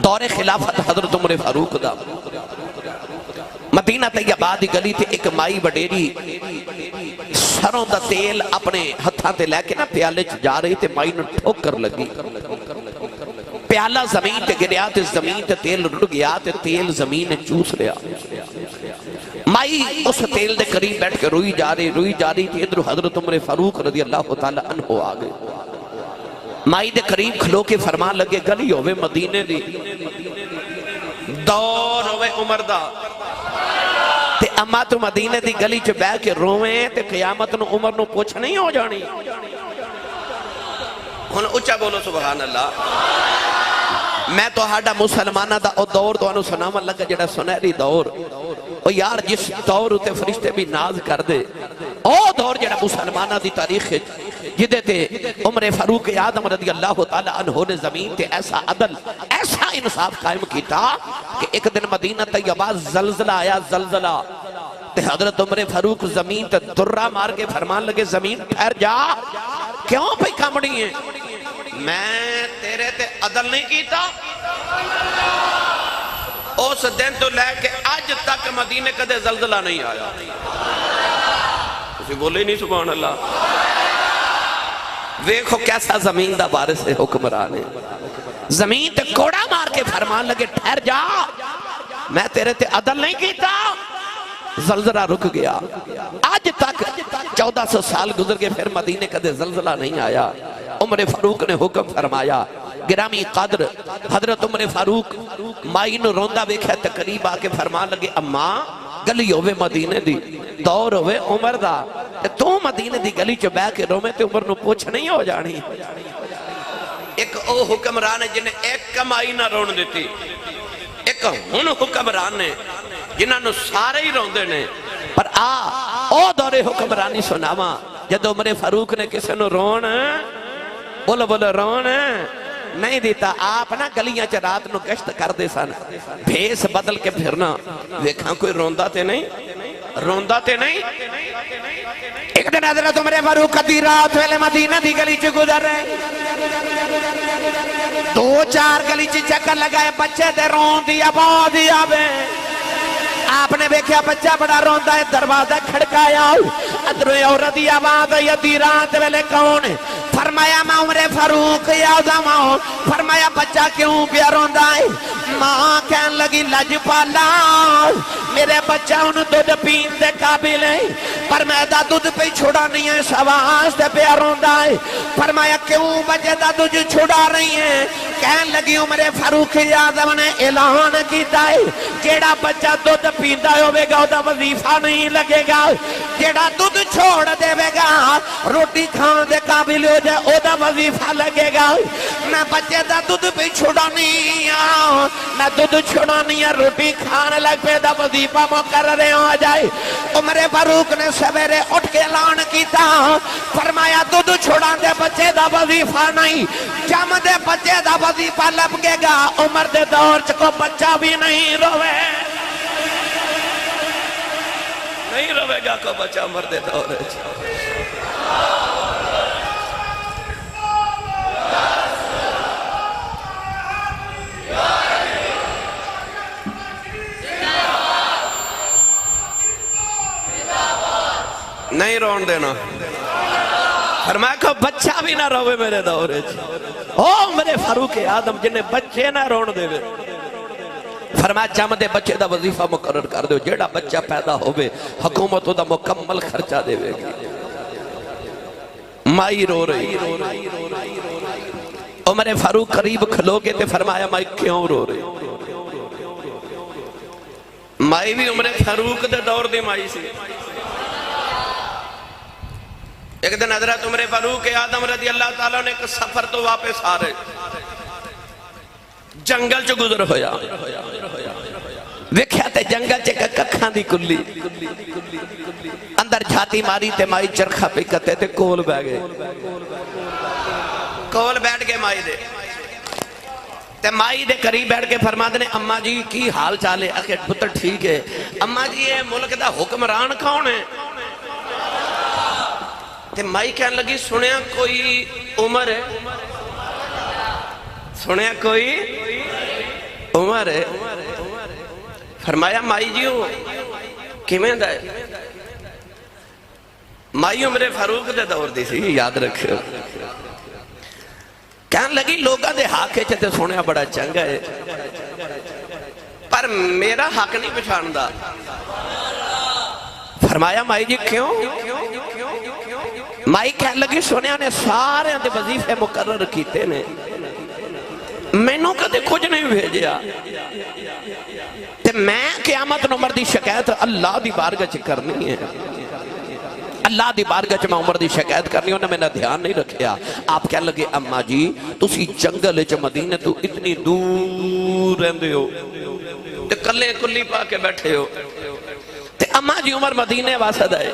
دور خلافت حضرت عمر فاروق دا مدینہ طیبہ دی گلی تے ایک مائی وڈیری سروں دا تیل اپنے ہتھاں تے لے کے نا پیالے چ جا رہی تے مائی نو ٹھوکر لگی، پیالہ زمین تے گریا تے زمین تے تیل رڑ گیا تے تیل زمین نے چوس لیا۔ مائی اس تیل دے قریب بیٹھ کے روئی جا رہی تھی، ادھر حضرت عمر فاروق رضی اللہ تعالیٰ عنہ آگئے۔ مائی دے قریب کھلو کے فرمان لگے گلی ہوئے مدینے دی، دور ہوئے عمر دا، تے اما تو مدینے دی گلی چ بہ کے رویں تے قیامت نو عمر نو پوچھ نہیں ہو جانی۔ ہن اچھا بولو سبحان اللہ۔ میں تو ہاڈا مسلمانہ دا او دور تو انو سناون لگا جڑا سنہری دور، او یار جس دور تے فرشتے بھی ناز کر دے، او دور جڑا مسلمانہ دی تاریخ جدے تے عمر فاروق اعظم رضی اللہ تعالیٰ عنہ نے زمین تے ایسا عدل ایسا انصاف قائم کیتا کہ ایک دن مدینہ طیبہ زلزلہ آیا، زلزلہ تے حضرت عمر فاروق زمین تے درہ مار کے فرمان لگے زمین ٹھہر جا، کیوں پہ کامڑی ہیں؟ میں تیرے تے عدل نہیں کیتا۔ اس دن تو لے کے آج تک مدینے کدے زلزلہ نہیں آیا۔ اسی بولے نہیں سبحان اللہ۔ ویکھو کیسا زمین دا بارس حکمران ہے، زمین تے کوڑا مار کے فرمان لگے ٹھہر جا، میں تیرے تے عدل نہیں کیتا۔ زلزلہ رک گیا، آج تک 1400 سال گزر کے پھر مدینے کدے زلزلہ نہیں آیا۔ عمر فاروق نے حکم فرمایا، گرامی قدر حضرت عمر فاروق مائی نو روندہ ویکھے تقریب آکے فرمان لگے اماں گلی ہوئے مدینے دی، دور ہوئے عمر دا، تو مدینے دی گلی چو بے کے رومے تے عمر نو پوچھ نہیں ہو جانی۔ ایک او حکمران ہے جنہیں ایک کمائی نہ رون دیتی، ایک ہن حکمران نے جنہاں نو سارے ہی روندے نے، پر او دور حکمرانی سناواں جد عمر فاروق نے کسے نو رون بولو بولو رون نہیں دیتا، آپ نا گلیاں چ رات نو گشت کر دے سن، بھیس بدل کے پھرنا، ویکھاں کوئی روندہ تے نہیں، روندہ تے نہیں۔ ایک دن حضرت عمر فاروق دی رات ویلے مدینہ دی گلی چ گزر رہے، دو چار گلی چ چکر لگائے، بچے دے رون دی آواز آوے، آپ نے دیکھا بچہ بڑا روندہ ہے، دروازہ کھڑکایا، ادھر عورت دی آواز آئی، دی رات ویلے کون ہے؟ فرمایا میں عمر فاروق اعظم ہوں۔ فرمایا بچہ کیوں پیا روندا ہے؟ ماں کہن لگی لج پالا میرے بچہ انہوں دودھ پین دے قابل ہے، پر میں دا دودھ پہ چھوڑا نہیں ہے، سواز دے پیا روندا ہے۔ فرمایا کیوں بچے دا دودھ چھوڑا رہی ہے؟ کہن لگی عمر فاروق اعظم نے اعلان کیتا ہے جیڑا بچہ دودھ پیندا ہوے گا او دا وظیفہ نہیں لگے گا، جیڑا دودھ چھوڑ دے گا روٹی کھان دے قابل ہو جائے او دا وظیفہ لگے گا۔ میں بچے دا دودھ پہ چھوڑا نہیں ہوں، میں دودھ چھوڑا نہیں ہے، روٹی کھان لگ پہ دا وظیفہ مقرر ہو جائے۔ عمر فاروق نے سویرے اٹھ کے اعلان کیتا، فرمایا دودھ چھوڑا دے بچے دا وظیفہ نہیں، جم دے بچے دا وظیفہ لگے گا۔ عمر دے دور چکو بچہ بھی نہیں روے، نہیں روے گا کو بچہ عمر دے دور چکو۔ نہیں رون دینا، فرمایا کہ بچہ بھی نہ روے میرے دورے او میرے فاروق اعظم جنہیں بچے نہ رون دے وے۔ فرمایا جم دے بچے دا وظیفہ مقرر کر دے، جیڑا بچہ پیدا ہوئے حکومت دا مکمل خرچہ دے وے گی۔ مائی رو رہی، عمر فاروق قریب کھلو گے تے فرمایا مائی کیوں رو رہی؟ مائی بھی عمر فاروق دے دور دی مائی سی۔ ایک دن حضرت عمر فاروق اعظم رضی اللہ تعالیٰ نے ایک سفر تو واپس آ رہے، جنگل چو گزر ہویا، ویکھیا تے جنگل چے ککھاں دی کلی، اندر جھاتی ماری تے مائی چرخہ پہ کتے تے کول بہ گئے، کول بیٹھ گئے مائی دے تے مائی دے قریب بیٹھ کے فرما دے اماں جی کی حال چالے؟ اکھے پتر ٹھیک ہے۔ اماں جی یہ ملک دا حکمران کون ہے؟ تے مائی کہنے لگی سنیا کوئی عمر ہے، سنیا کوئی عمر ہے فرمایا مائی جی وہ کیویں دا ہے مائی عمر فاروق دے دور دی سی یاد رکھو کہنے لگی لوگاں دے حق تے سنیا بڑا چنگا ہے پر میرا حق نہیں پچھاندہ فرمایا مائی جی کیوں مائی کہنے لگی سنیا نے سارے اندے وظیفے مقرر کیتے نے میں نو کدے کچھ نہیں بھیجیا تے میں قیامت نمبر دی شکایت اللہ دی بارگاہ چ کرنی ہے اللہ دی بارگاہ چ میں عمر دی شکایت کرنی انہیں میں نے دھیان نہیں رکھیا آپ کہنے لگے اماں جی تسی جنگل چ مدینے تو اتنی دور رہندے ہو تے کلے کلی پا کے بیٹھے ہو تے اماں جی عمر مدینے واسد ہے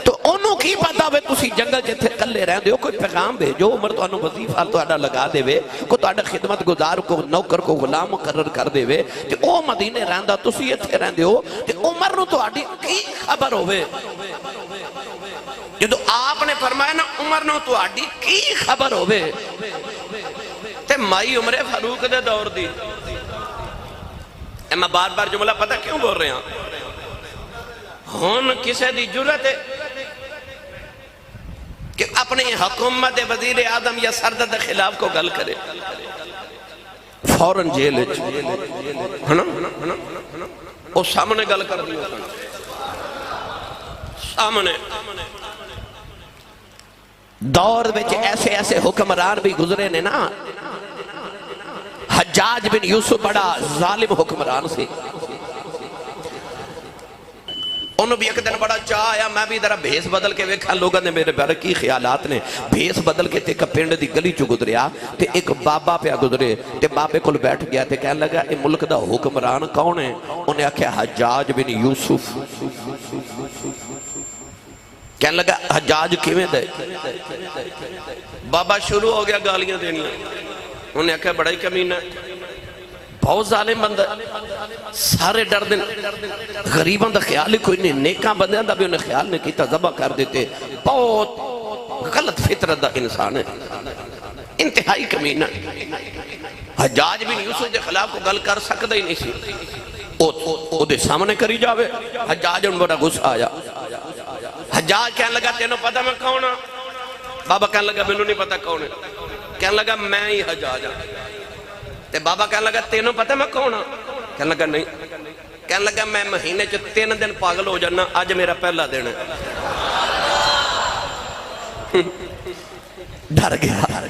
تو انہوں کی پتا ہوئے تسی جنگل جتھے کلے رہن دے ہو کوئی پیغام بھیجو عمر تو انہوں وظیفہ تو اڈا لگا دے وے کو تو اڈا خدمت گزار کو نوکر کو غلام مقرر کر دے وے تے او مدینے رہن دا تسی اتھے رہن دے ہو تے عمر نو تو اڈی کی خبر ہوئے جدو آپ نے فرمایا نا عمر نو تو اڈی کی خبر ہوئے تے مائی عمر فاروق دے دور دی میں بار بار جملہ پتہ کیوں بول رہے ہیں ہون کسے دی جرت ہے کہ اپنی حکومت وزیر اعظم یا سردر دے خلاف کو گل کرے فوراں جیل وہ سامنے گل کر دی سامنے دور بچ ایسے ایسے حکمران بھی گزرے نے نا حجاج بن یوسف بڑا ظالم حکمران سے انہوں بھی ایک دن بڑا چاہ آیا میں بھی ذرا بھیس بدل کے ویکھا لوگوں نے میرے بارے کی خیالات نے بھیس بدل کے تے ایک پنڈ دی گلی چو گزریا تے ایک بابا پہ گزرے تے بابے کل بیٹھ گیا تے کہنے لگا اے ملک دا حکمران کون ہے انہیں آکھیا حجاج بن یوسف کہنے لگا حجاج کیویں دے بابا شروع ہو گیا گالیاں دینیاں انہیں آکھیا بڑا ہی کمینہ بہت ظالم بندہ سارے ڈر دن غریبان دا خیال ہی کوئی نہیں نیکاں بندیاں دا بھی انہیں خیال نہیں کیتا ذبح کر دیتے بہت غلط فطرت دا انسان ہے انتہائی کمینہ حجاج بن یوسف دے خلاف کو گل کر سکتا ہی نہیں سی او دے سامنے کری جاوے حجاج ان بڑا غصہ آیا حجاج کہنے لگا تینوں پتہ میں کون ہاں بابا کہنے لگا میں نہیں پتہ کون ہے کہنے لگا میں ہی حجاج ہاں تے بابا کہنے لگا تینوں پتہ میں کون ہاں کہنے لگا نہیں کہنے لگا میں مہینے چ 3 دن پاگل ہو جانا آج میرا پہلا دن ہے ڈر گیا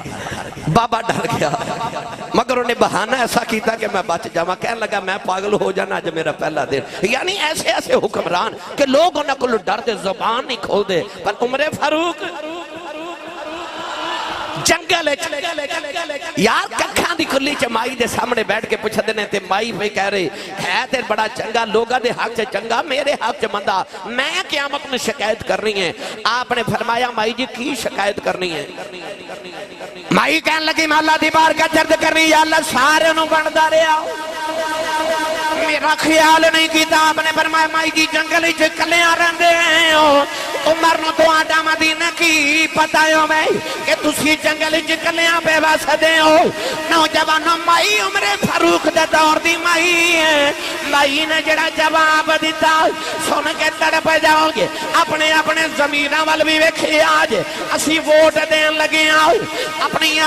بابا ڈر گیا مگر انہیں بہانہ ایسا کیتا کہ میں بچ جاواں کہنے لگا میں پاگل ہو جانا آج میرا پہلا دن یعنی ایسے ایسے حکمران کہ لوگ انہیں کل ڈر دے زبان نہیں کھول دے پر عمر فاروق جنگل یار ککھاں دی کلی چ مائی دے سامنے بیٹھ کے پوچھ دینے تے مائی پہ کہہ رہی ہے تے بڑا چنگا لوگا دے حق سے چنگا میرے حق سے مندہ میں قیامت میں شکایت کرنی ہے آپ نے فرمایا مائی جی کی شکایت کرنی ہے مائی کہنے لگی میں اللہ دی بار کا جرد کرنی یا اللہ سارے انہوں بندہ رہے آؤ میرا خیال نہیں کیتا آپ نے فرمایا مائی جی جنگلی چھے کلیاں رہن دے ہو عمر نو تو آڈا مدینہ کی پتہ ہو میں کہ تسی جنگلی چھے کلیاں پہ واسدے ہو نوجوانوں مائی عمر فاروق دے دور دی مائی ہے مائی نے جڑا جواب دیتا سن کے تڑپ جاؤ گے اپنے اپنے زمینہ والوی ویکھے آج اسی ووٹ دین لگے آؤ اپنی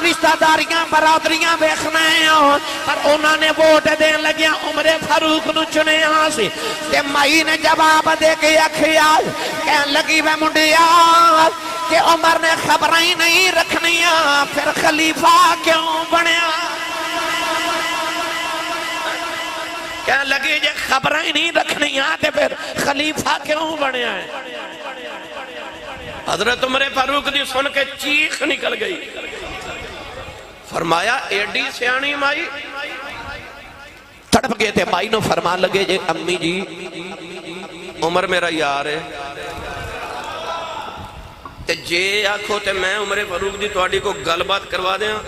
رشتہ داریاں برادریاں ویکھنے ہو پر انہوں نے ووٹ دین لگے عمر فاروق نو چنے آسی تے مائی نے جواب دے کے اکھیال کہن لگی میں منڈیال کہ عمر نے خبریں نہیں رکھنیاں پھر خلیفہ کیوں بنیا کہن لگی جے خبریں نہیں رکھنیاں تے پھر خلیفہ کیوں بنیا ہے حضرت عمر فاروق دی سن کے چیخ نکل گئی فرمایا ایڈی سیانی مائی تڑپ گئے تھے مائی نو فرمان لگے جے امی جی عمر میرا یار ہے تے جے آکھو تے میں عمر فاروق دی توڑی کو گل بات کروا دیا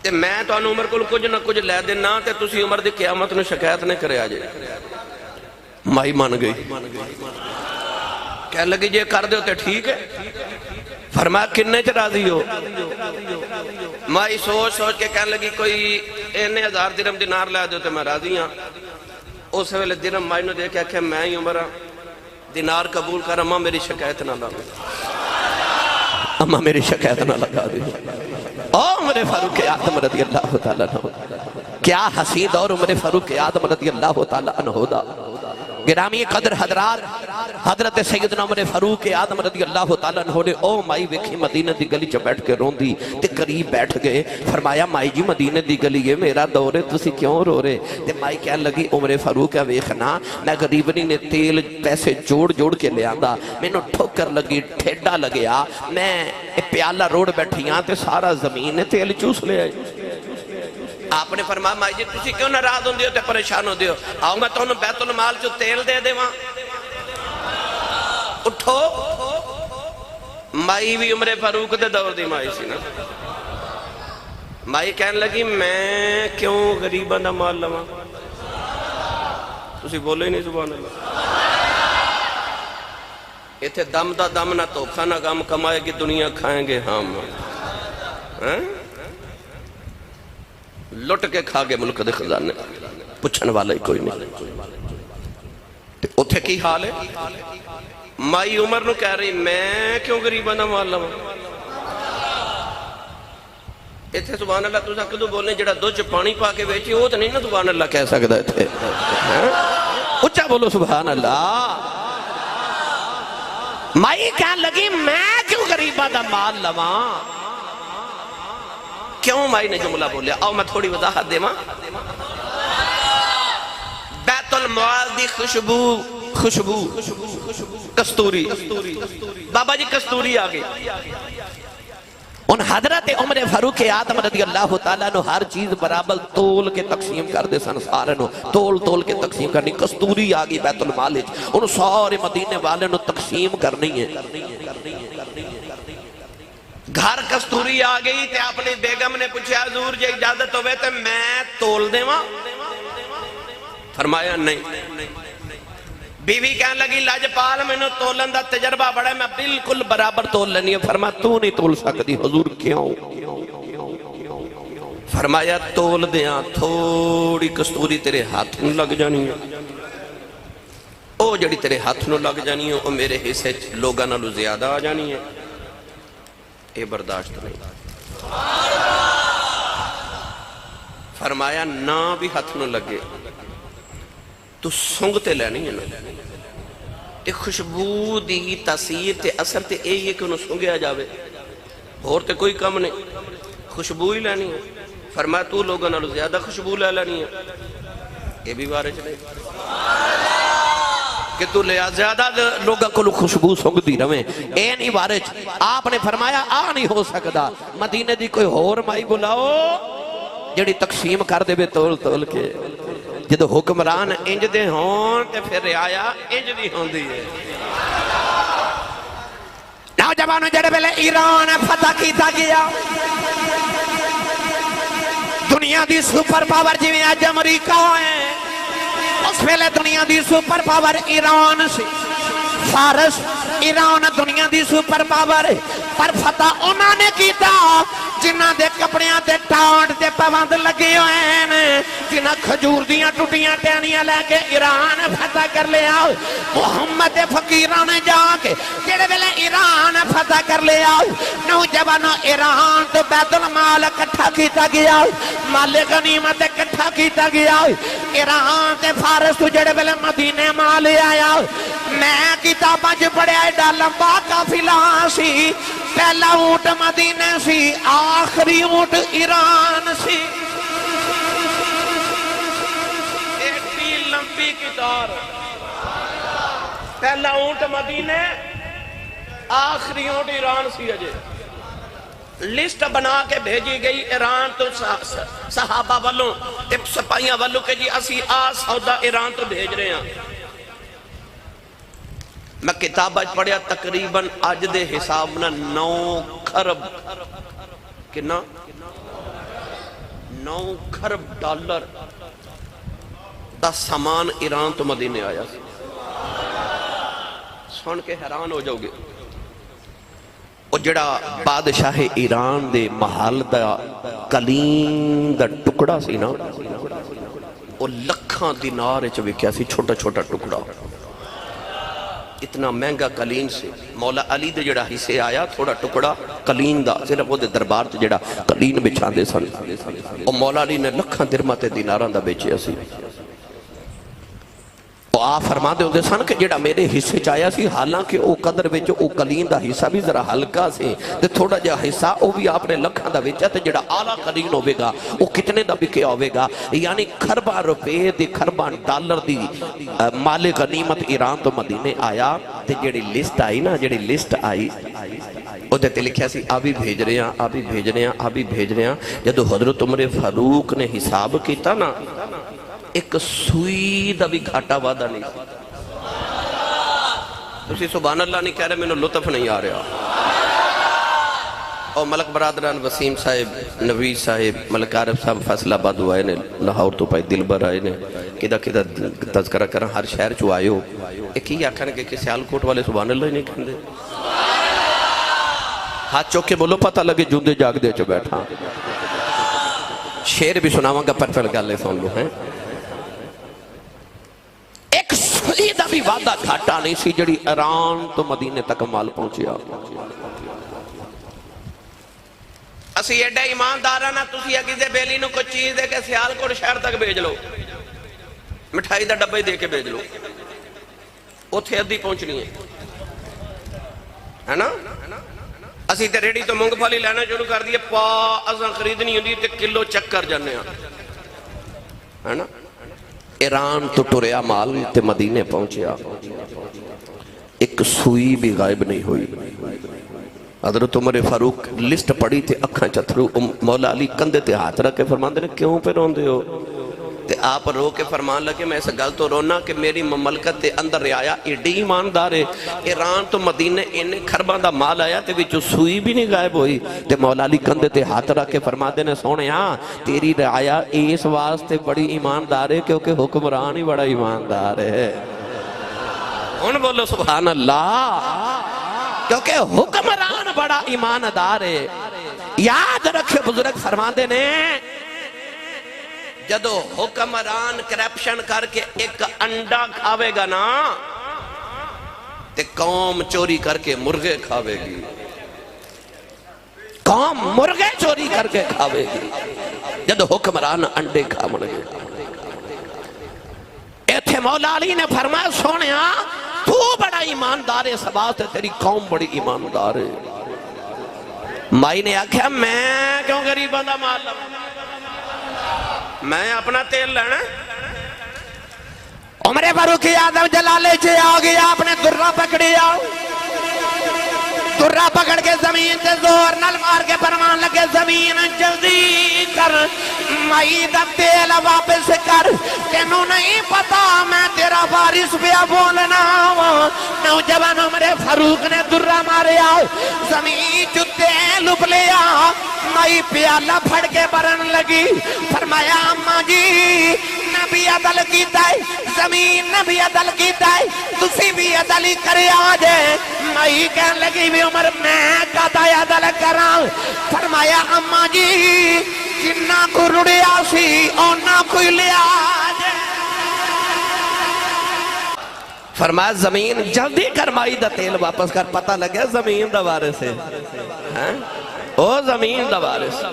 تے میں تو انہوں عمر کو کچھ نہ کچھ لے دینا تے تسی عمر دی قیامت نو شکایت نے کرے آجے مائی مان گئی کہہ لگی جے کر دے تے ٹھیک ہے فرمایا کنے چ راضی ہو؟ مائی سوچ سوچ کے کہنے لگی کوئی 1000 درہم دینار لے دو تو میں راضی ہاں۔ اس ویلے درہم مائی نو دیکھا کہ میں ہی عمر ہاں، دینار قبول کر، اماں میری شکایت نہ لگا، اماں میری شکایت نہ لگا دی۔ عمر فاروق اعظم رضی اللہ تعالیٰ عنہ، کیا حسین دور عمر فاروق اعظم رضی اللہ تعالیٰ عنہ دا۔ گرامی قدر حضرات، حضرت سیدنا عمر فاروق اعظم رضی اللہ تعالیٰ عنہ نے او مائی ویکھی مدینہ دی گلی چ بیٹھ کے رون دی تے قریب بیٹھ گئے۔ فرمایا مائی جی مدینہ دی گلی ہے، میرا دور ہے، تسی کیوں رو رہے؟ تے مائی کہنے لگی عمر فاروق ویکھنا میں غریبنی نے تیل پیسے جوڑ جوڑ کے لے آندا، میں نو ٹھوکر لگی، ٹھیڈا لگیا، میں پیالہ روڑ بیٹھی ہاں تے سارا زمین نے تیل چوس لے آئی۔ آپ نے فرمایا مائی جی تسی کیوں ناراض ہوندے ہو تے پریشان ہوندے ہو؟ آؤ میں تانوں بیت المال چوں تیل دے دیواں۔ اٹھو، مائی بھی عمر فاروق دے دور دی مائی سی نا۔ مائی کہنے لگی میں کیوں غریباں دا مال لواں؟ تسی بولے ہی نہیں سبحان اللہ۔ ایتھے دم دا دم نہ دھوکھا نہ غم، کمائے گی دنیا کھائیں گے ہم، لٹ کے کھا گے ملک دے خزانے، پوچھن والا ہی کوئی نہیں۔ اتھے کی حال ہے؟ مائی عمر نو کہہ رہی میں کیوں غریباں دا مال لواں؟ ایتھے سبحان اللہ تساں کدوں بولنے جڑا دودھ چ پانی پا کے بیچی وہ تو نہیں نا سبحان اللہ کہہ سکدا ایتھے، اچھا بولو سبحان اللہ۔ مائی کہنے لگی میں کیوں غریباں دا مال لواں؟ کیوں مائی نے جملہ بولیا؟ آؤ میں تھوڑی وضاحت دے ماں۔ بیت المال دی خوشبو کستوری، بابا جی کستوری آگئی۔ ان حضرت عمر فاروق اعظم رضی اللہ تعالیٰ نے ہر چیز برابر تول کے تقسیم کر دے سن، سارے نو تول کے تقسیم کرنی۔ کستوری آگئی بیت المال، ان سارے مدینے والے نو تقسیم کرنی ہے۔ گھر کستوری آگئی تے اپنی بیگم نے پوچھا حضور جی اجازت ہوئے تے میں تول دے ماں؟ فرمایا نہیں۔ بیوی کہنے لگی لاجپال میں نے تولن دا تجربہ بڑا ہے، میں بالکل برابر تول لینی ہے۔ فرمایا تو نہیں تول سکتی۔ حضور کیوں؟ فرمایا تول دیاں تھوڑی کستوری تیرے ہاتھ نو لگ جانی ہے، او جڑی تیرے ہاتھ نو لگ جانی ہے او میرے حصے لوگاں نالو زیادہ آ جانی ہے، اے برداشت نہیں۔ فرمایا نہ بھی ہاتھ نو لگے تو سنگتے لینی ہے نا، تے خوشبو دی تاثیر تے اثر تے اے یہ کہ انہوں سنگیا جاوے، اور تے کوئی کم نہیں، خوشبو ہی لینی ہے۔ فرمایا تو لوگوں نالو زیادہ خوشبو لے لینی ہے، یہ بھی بارے چلے کہ تو لیا زیادہ لوگوں کو خوشبو سنگ دی رویں، اے نہیں بارے چلے۔ آپ نے فرمایا آ نہیں ہو سکتا، مدینہ دی کوئی اور مائی بلاؤ جڑی تقسیم کر دے بے تول تول کے۔ جدو حکمران انج دے ہون تے پھر رعایا انج دی ہون دی ہے۔ نوجوانوں جڑے پہلے ایران فتح کیتا گیا، دنیا دی سپر پاور جویں اج امریکہ ہے، اس پہلے دنیا دی سپر پاور ایران سی۔ فارس ایران دنیا دی سپر پاور، پر فتح انہاں نے کیتا جنہ دے کپڑیاں تے ٹانٹ تے پابند لگے ہوئے ہیں، جنہ کھجور دیاں ٹوٹیاں ٹہنیاں لے کے ایران فتح کر لیا۔ محمد فقیران نے جا کے جڑے ویلے ایران فتح کر لیا، نوجوانوں ایران تو بیت المال اکٹھا کیتا گیا، مال غنیمت اکٹھا کیتا گیا، ایران تے فارس تو جڑے ویلے مدینے مال آیا۔ میں کتاباں جو پڑھیا ایڈا لمبا قافلہ سی، پہلا اونٹ مدینے سی، آخری اونٹ ایران سی۔ ایڈی لمبی کتار، پہلا اونٹ مدینے، آخری اونٹ ایران سی۔ اجے لسٹ بنا کے بھیجی گئی ایران تو صحابہ والوں سپاہیاں والوں کہ جی اسی سودا ایران تو بھیج رہے ہیں۔ میں کتاب آج پڑھیا تقریباً آج دے حساب نہ 9 خرب کنا 9 خرب ڈالر دا سامان ایران تو مدینے آیا سی۔ سن کے حیران ہو جاؤ گے، وہ جڑا بادشاہ ایران دے محل دا کلیم دا ٹکڑا سی نا، وہ لکھاں دینار وچ وکیا سی، چھوٹا چھوٹا ٹکڑا، اتنا مہنگا کلین سے مولا علی دے جڑا حصے آیا تھوڑا ٹکڑا کلین دا، صرف وہ دے دربار تے جڑا کلین بچھان دے سن، وہ مولا علی نے لکھاں درہماں تے دیناراں دا بیچیا سی۔ وہ آپ فرما دے ہوندے سن کہ جڑا میرے حصے چایا سی، حالانکہ او قدر وچ او کلین دا حصہ بھی ذرا ہلکا سی تے تھوڑا جا حصہ او بھی آپ نے لکھاں دا وچا تے جڑا اعلیٰ کلین ہوے گا او کتنے دا بکیا ہوے گا، یعنی خرباں روپے دی خرباں ڈالر دی مال غنیمت ایران تو مدینے آیا تے جڑی لسٹ آئی نا، جڑی لسٹ آئی او تے لکھیا سی آ بھی بھیج رہے ہیں، آ بھی بھیج رہے ہیں، آ بھی بھیج رہے ہیں۔ جدو حضرت عمر فاروق نے حساب کیتا نا، ایک سوئی دا بھی گھاٹا وعدہ نہیں سی۔ تسی سبحان اللہ نہیں کہہ رہے، میں نے لطف نہیں آ رہا۔ اور ملک برادران وسیم صاحب، نوید صاحب، ملک عارف صاحب فیصل آباد آئے نے، لاہور تو پائی دلبر آئے نے، کدہ کدہ تذکرہ کرنا ہر شہر چو آئے ہو، ایک ہی آکھاں کہ کسی سیالکوٹ والے سبحان اللہ ہی نہیں کہندے۔ ہاتھ چوک کے بولو پتہ لگے جوندے جاگ دے چو بیٹھا۔ شیر بھی سناواں گا پر پھر گالے سن لو ہیں۔ ایک سوئی دا بھی وعدہ گھاٹا نہیں سی جڑی ایران تو مدینے تک مال پہنچیا۔ اسی ایڈا ایماندارانا تسی اگیزے بیلی نو کوئی چیز دے کے سیالکوٹ شہر تک بھیج لو، مٹھائی دا ڈبے دے کے بھیج لو، اتھے ادھی پہنچنی ہے نا۔ اسی تے ریڈی تو مونگ پھلی لینا شروع کر دیئے، پا ازاں خریدنی ہوندی تے کلو چک کر جانے ہیں، ہے نا۔ ایران تو ٹوریا مال تے مدینے پہنچیا، ایک سوئی بھی غائب نہیں ہوئی۔ حضرت عمر فاروق لسٹ پڑی تھے، اکھاں چتھرو، مولا علی کندے تے ہاتھ رکھ کے فرمان دے کیوں پہ رون دے ہو؟ تے آپ رو کے فرمان لگے میں ایسا گل تو رونا کہ میری مملکت تے اندر رعایا ایڈی ایماندار ہے، ایران تو مدینے انہیں خرباں دا مال آیا تے وچوں سوئی بھی نہیں غائب ہوئی۔ تے مولا علی کندے تے ہاتھ رکھ کے فرما دے نے سونے ہاں تیری رعایا اس واسطے بڑی ایماندار ہے کیونکہ حکمران ہی بڑا ایماندار ہے۔ ان بولو سبحان اللہ، کیونکہ حکمران بڑا ایماندار ہے۔ یاد رکھے بزرگ فرما دے نے جدو حکمران کرپشن کر کے ایک انڈا کھاوے گا نا تے قوم چوری کر کے مرغے کھاوے گی، قوم مرغے چوری کر کے کھاوے گی جدو حکمران انڈے کھاون گے۔ ایتھے مولا علی نے فرمایا سونیا تو بڑا ایماندار ہے، سبات ہے تیری قوم بڑی ایماندار ہے۔ مائی نے آکھیا میں کیوں غریب بندہ مال لوں، میں اپنا تیل لینا۔ عمر فاروق اعظم جلالے چھے آگیا، اپنے درہ پکڑیا، درہ پکڑ کے زمین تے زور نل مار کے فرمان لگے زمین جلدی کر، مائی دا تیل واپس کر، تینوں نہیں پتا میں تیرا وارث پیا بولنا۔ نوجوان عمر فاروق نے درہ ماریا، زمین جو تیل اپلیا، مائی پیالہ پھڑ کے برن لگی، فرمایا اماں جی نبی عدل کیتا ہے، زمین نبی عدل کیتا ہے، تسی بھی عدل ہی کرے آجے۔ مائی کہنے لگی بھی عمر میں کہتا ہے عدل کران، فرمایا اماں جی جنہ کو رڑیا سی اونا کوئی لیا آجے۔ فرمایا زمین جلدی کر، مائی دا تیل واپس کر، پتہ لگیا زمین دا وارث ہے، او زمین دا وارث۔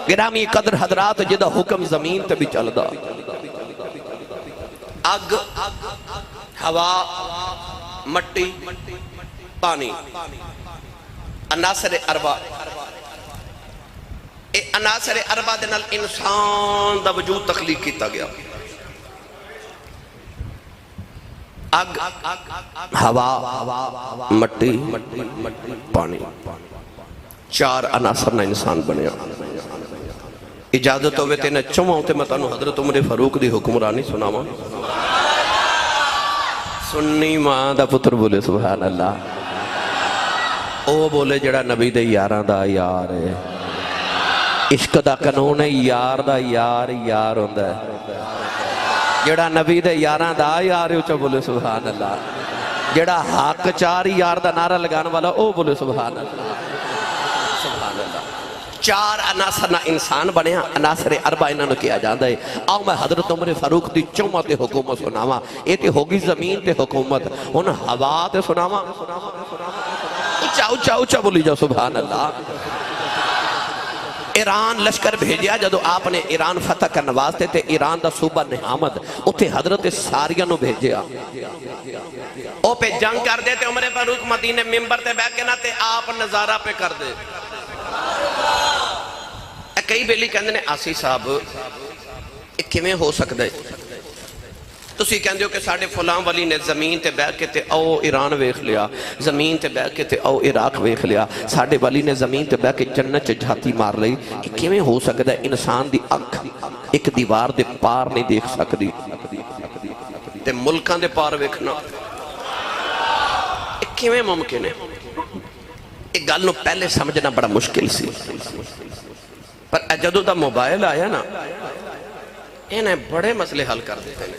گرامی قدر حضرات جدہ حکم زمین تے بھی چل دا، اگ، ہوا، مٹی، پانی، عناصر اربع، اے عناصر اربع دے نال انسان دا وجود تخلیق کیتا گیا۔ اگ، ہوا، مٹی، پانی، چار عناصر نہ انسان بنیا۔ اجازت ہوئے تینے چماؤں تے میں تانوں حضرت عمر فاروق دی حکمرانی سناواں۔ سنی ماں دا پتر بولے سبحان اللہ، او بولے جڑا نبی دے یاراں دا یار ہے، عشق دا قانون ہے یار دا یار یار ہوندا ہے، جڑا نبی دے یاراں دا یار ہے اچھا بولے سبحان اللہ، جڑا حق چار یار دا نعرہ لگان والا او بولے سبحان اللہ۔ چار عناصر نہ انسان بنیا، عناصر اربع انہوں نے کیا جاندہ ہے۔ آؤ میں حضرت عمر فاروق دی چومت حکومت سناوا، یہ تے ہوگی زمین تے حکومت، ان ہوا تے سناوا، اچھا اچھا بولی جاؤ سبحان اللہ۔ ایران لشکر بھیجیا، جدو آپ نے ایران فتح کا نوازتے تھے، ایران دا صوبہ نحامد، اتھے حضرت ساریہ نو بھیجیا، او پہ جنگ کر دیتے، عمر فاروق مدینے ممبر تے بیٹھ کے نہ تے آپ نظارہ پہ کر دے۔ کئی بیلی کہندے نے آسی صاحب ایک کیویں ہو سکتا ہے، تسی کہندے ہو کہ ساڑھے فلاں ولی نے زمین تے بیٹھ کے تے او ایران ویکھ لیا، زمین تے بیٹھ کے تے او عراق ویکھ لیا، ساڑھے ولی نے زمین تے بیٹھ کے جنت چ جھاتی مار لئی، یہ کیویں ہو سکتا ہے؟ انسان دی اکھ ایک دیوار دے پار نہیں دیکھ سکتی تے ملکاں دے پار ویکھنا یہ کیویں ممکن ہے؟ ایک گل نو پہلے سمجھنا بڑا مشکل سی، پر جدو دا موبائل آیا نا انہیں بڑے مسئلے حل کر دیتے ہیں۔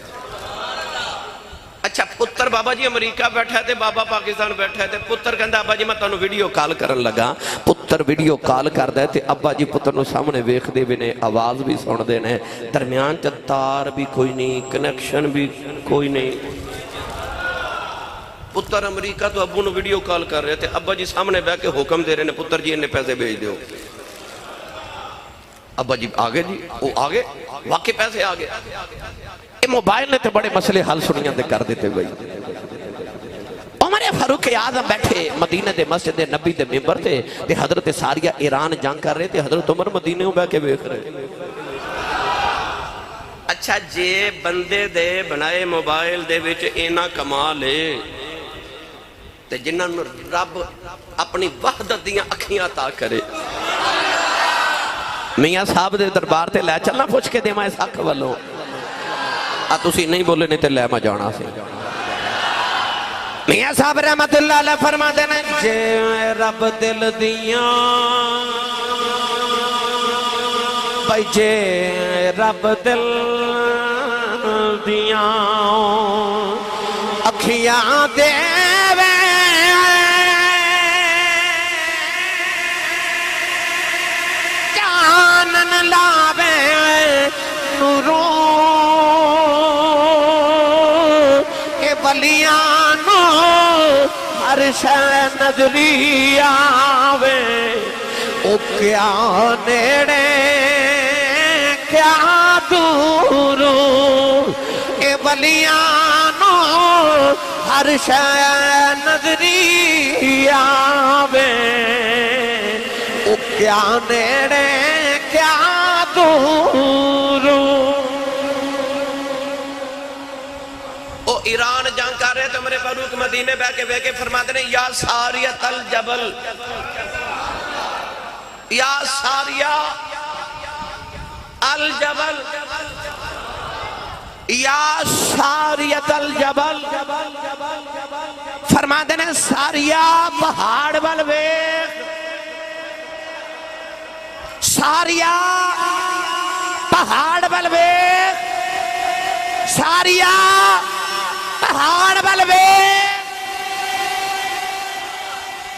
اچھا پتر بابا جی امریکہ بیٹھا ہے، بابا پاکستان بیٹھا ہے، پتر کہندہ ابا جی میں تانوں ویڈیو کال کرن لگا، پتر ویڈیو کال کر دے تے ابا جی پتر نو سامنے ویکھ دے بھی نے، آواز بھی سن دے نے، درمیان چا تار بھی کوئی نہیں، کنیکشن بھی کوئی نہیں۔ پتر امریکہ تو ابو نو ویڈیو کال کر رہے تھے، ابا جی سامنے بیٹھ کے حکم دے رہے نے، پتر جی انہیں پیسے بھیج دیو۔ ابا جی آگے جی وہ آگے واقعی پیسے آگے، یہ موبائل نے تے بڑے مسئلے حل سنیاں دے کر دیتے بھئی۔ عمر فاروق اعظم بیٹھے مدینہ دے مسجد نبی دے ممبر تھے، تے حضرت ساریہ ایران جنگ کر رہے تھے، حضرت عمر مدینہ ہوں بیٹھ کے بیٹھ رہے۔ اچھا جے بندے دے بنائے موبائل دے وچ اینا کمال ہے تے جنہاں رب اپنی وحدت دیاں اکھیاں عطا کرے، میاں صاحب دے دربار تے لے چلنا پوچھ کے دے مائے ساکھ والوں، تسی نہیں بولے نہیں تے لے میں جانا سے۔ میاں صاحب رحمت اللہ علیہ فرما دینا، جے رب دل دیاں بھائی، جے رب دل دیاں اکھیاں دے لاوے نوروں اے ولیانو ہر شے نظری آوے، او کیا نیڑے کیا دوروں اے ولیانو ہر شے نظری آوے، او کیا نیڑے کیا دوروں۔ او ایران جنگ کر رہے تھے، عمر فاروق مدینے بیٹھ کے فرماتے ہیں، یا ساریت الجبل، یا ساریہ الجبل، یا ساریت الجبل، فرماتے ہیں ساریہ پہاڑ والویخ، ساریہ پہاڑ والویخ، ساریہ پہاڑ والویخ۔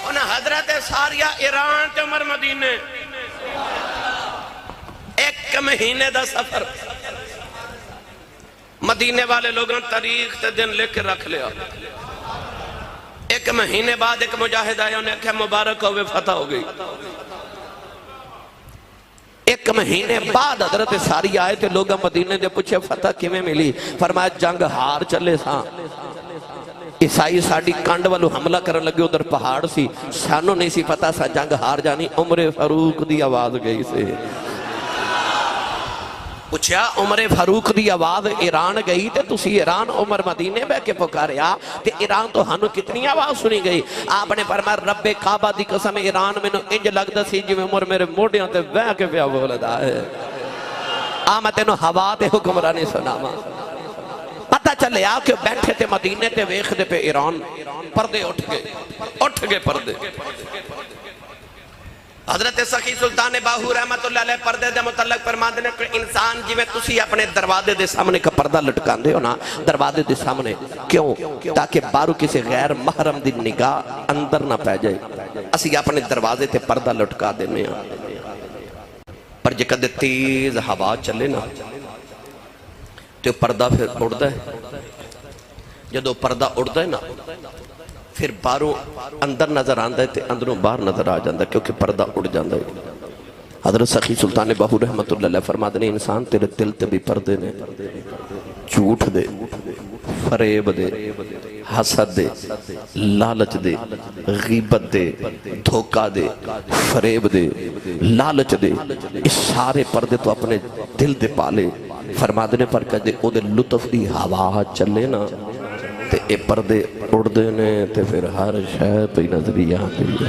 انہیں حضرت ساریہ ایران تے عمر مدینے 1 مہینے دا سفر، مدینے والے لوگوں تاریخ تے دن لکھ کے رکھ لیا۔ 1 مہینے بعد ایک مجاہد آیا، انہیں کہا مبارک ہوئے فتح ہو گئی۔ 1 مہینے بعد حضرت ساریہ آئے تھے، لوگاں مدینے دے پوچھے فتح کیویں ملی؟ فرمایا جنگ ہار چلے ساں، عیسائی ساڑی کانڈ والو حملہ کرن لگے، ادھر پہاڑ سی، سانو نہیں سی پتا سا جنگ ہار جانی، عمر فاروق دی آواز گئی سے۔ پوچھا عمر فاروق دی آواز ایران گئی تے تسی ایران عمر مدینے بے کے پکاریا تے ایران تو ہنو کتنی آواز سنی گئی؟ آپ نے فرمایا رب کعبہ دی قسم ایران میں نو انج لگدا سی جو عمر میرے موڑیاں تے بے کے پیا بولدا ہے۔ آمد انو ہوا تے حکمرانی سناما، پتہ چلے آ کہ بیٹھے تے مدینے تے ویخ دے پہ ایران، پردے اٹھ گئے پردے۔ حضرت سخی سلطان باہو رحمت اللہ علیہ پردے دے متعلق فرماتے ہیں کہ انسان جی میں تسی اپنے دروازے دے سامنے کا پردہ لٹکان دے ہو نا، دروازے دے سامنے کیوں؟ تاکہ بارو کسی غیر محرم دی نگاہ اندر نہ پہ جائے۔ اسی اپنے دروازے تے پردہ لٹکا دے میں پر جے کدے تیز ہوا چلے نا تو پردہ پھر اڑتا ہے. جدو پردہ اڑتا ہے نا پھر باہروں اندر نظر آندا ہے تے اندروں باہر نظر آ جاندا ہے کیونکہ پردہ اڑ جاندا ہے. حضرت سخی سلطان باہو رحمت اللہ علیہ فرماتے ہیں انسان تیرے دل تے بھی پردے نے، جھوٹ دے، فریب دے، حسد دے، لالچ دے، غیبت دے، دھوکہ دے، فریب دے، لالچ دے، اس سارے پردے تو اپنے دل دے پالے. فرماتے ہیں پر کہتے او دے لطف دی ہوا چلے نا تے اے پردے اڑ دے نے تے پھر ہر شے پہ نظری آتی ہے.